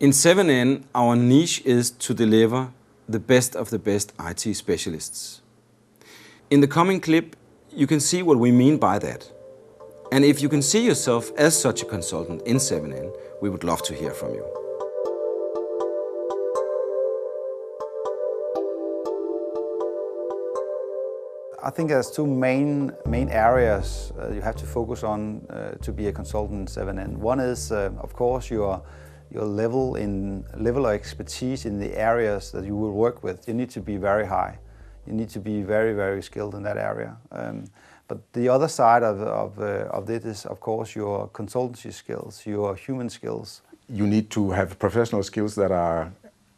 In 7N, our niche is to deliver the best of the best IT specialists. In the coming clip, you can see what we mean by that. And if you can see yourself as such a consultant in 7N, we would love to hear from you. I think there's two main areas you have to focus on to be a consultant in 7N. One is, of course, your level of expertise in the areas that you will work with. You need to be very high. You need to be very, very skilled in that area. But the other side of this is, of course, your consultancy skills, your human skills. You need to have professional skills that are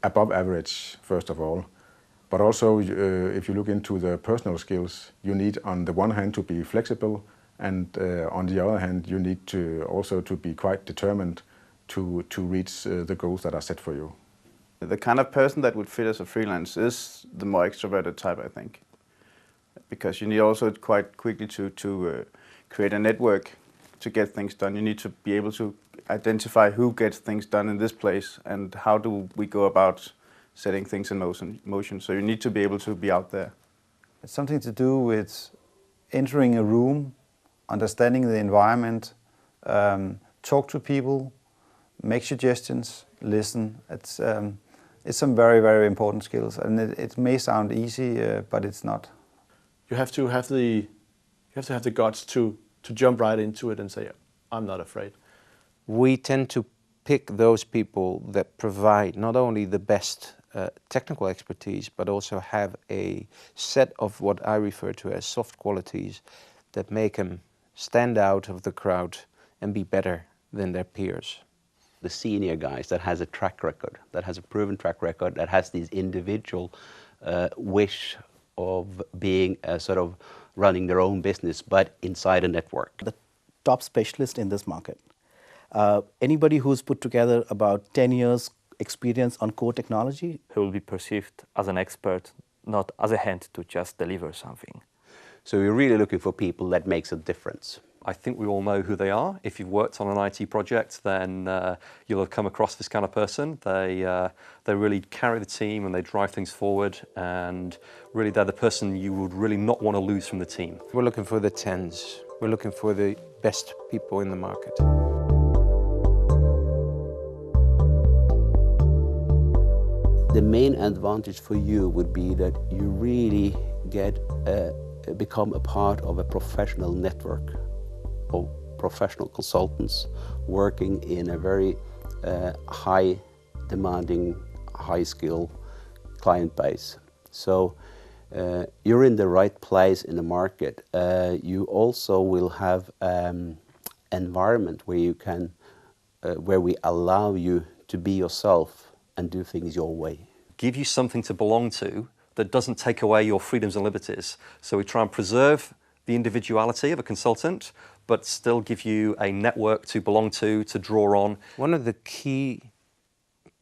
above average, first of all. But also, if you look into the personal skills, you need, on the one hand, to be flexible, and on the other hand, you need to also to be quite determined to reach the goals that are set for you. The kind of person that would fit as a freelance is the more extroverted type, I think, because you need also quite quickly to create a network to get things done. You need to be able to identify who gets things done in this place and how do we go about setting things in motion. So you need to be able to be out there. It's something to do with entering a room, understanding the environment, talk to people, make suggestions, listen. It's some very, very important skills, and it may sound easy, but it's not. You have to have the guts to jump right into it and say, I'm not afraid. We tend to pick those people that provide not only the best technical expertise, but also have a set of what I refer to as soft qualities that make them stand out of the crowd and be better than their peers. The senior guys that has a track record, that has a proven track record, that has this individual wish of being sort of running their own business, but inside a network. The top specialist in this market. Anybody who's put together about 10 years experience on core technology. Who will be perceived as an expert, not as a hand to just deliver something. So we're really looking for people that makes a difference. I think we all know who they are. If you've worked on an IT project, then you'll have come across this kind of person. They really carry the team and they drive things forward, and really they're the person you would really not want to lose from the team. We're looking for the 10s. We're looking for the best people in the market. The main advantage for you would be that you really become a part of a professional network of professional consultants working in a very high demanding, high skill client base. So you're in the right place in the market. You also will have environment where you can, where we allow you to be yourself and do things your way. Give you something to belong to that doesn't take away your freedoms and liberties. So we try and preserve the individuality of a consultant, but still give you a network to belong to draw on. One of the key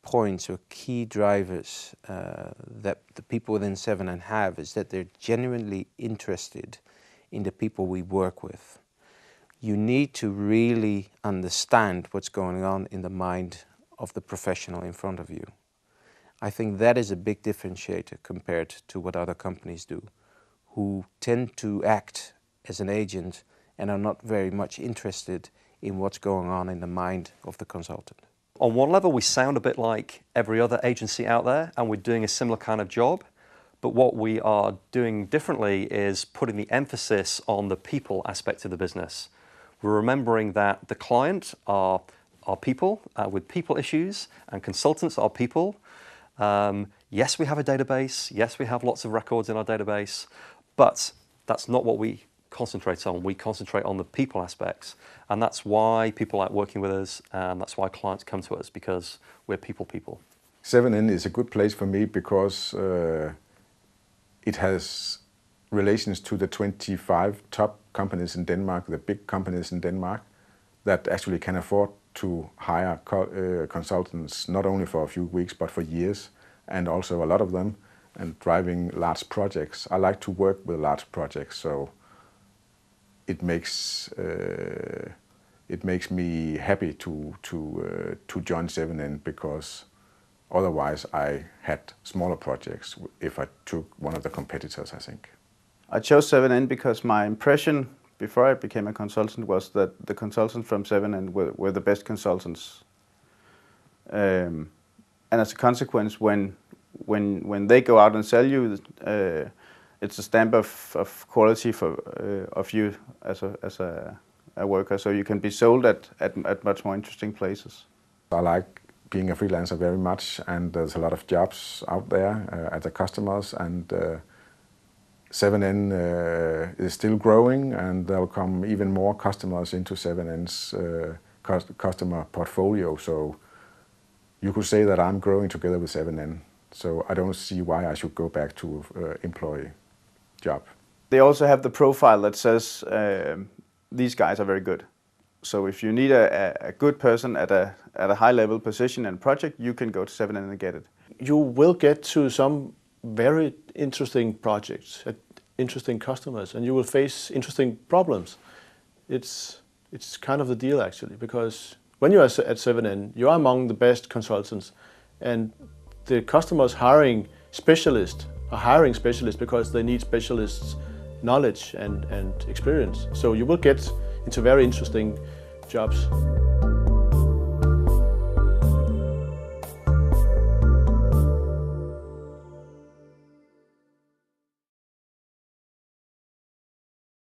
points or key drivers that the people within 7N have is that they're genuinely interested in the people we work with. You need to really understand what's going on in the mind of the professional in front of you. I think that is a big differentiator compared to what other companies do, who tend to act as an agent and are not very much interested in what's going on in the mind of the consultant. On one level, we sound a bit like every other agency out there, and we're doing a similar kind of job. But what we are doing differently is putting the emphasis on the people aspect of the business. We're remembering that the client are people with people issues, and consultants are people. Yes, we have a database. Yes, we have lots of records in our database, but that's not what we concentrate on. We concentrate on the people aspects, and that's why people like working with us, and that's why clients come to us, because we're people. 7N is a good place for me because it has relations to the 25 top companies in Denmark, the big companies in Denmark, that actually can afford to hire consultants not only for a few weeks but for years, and also a lot of them, and driving large projects. I like to work with large projects, so it makes it makes me happy to join 7N, because otherwise I had smaller projects if I took one of the competitors, I think. I chose 7N because my impression before I became a consultant was that the consultants from 7N were the best consultants. And as a consequence, when they go out and sell you, it's a stamp of quality of you as a worker, so you can be sold at much more interesting places. I like being a freelancer very much, and there's a lot of jobs out there at the customers, and 7N is still growing, and there will come even more customers into 7N's customer portfolio. So you could say that I'm growing together with 7N. So I don't see why I should go back to employee job. They also have the profile that says these guys are very good. So if you need a good person at a high level position and project, you can go to 7N and get it. You will get to some very interesting projects, interesting customers, and you will face interesting problems. It's kind of the deal, actually, because when you are at 7N, you are among the best consultants, and the customers hiring specialists are hiring specialists because they need specialists' knowledge and experience. So you will get into very interesting jobs.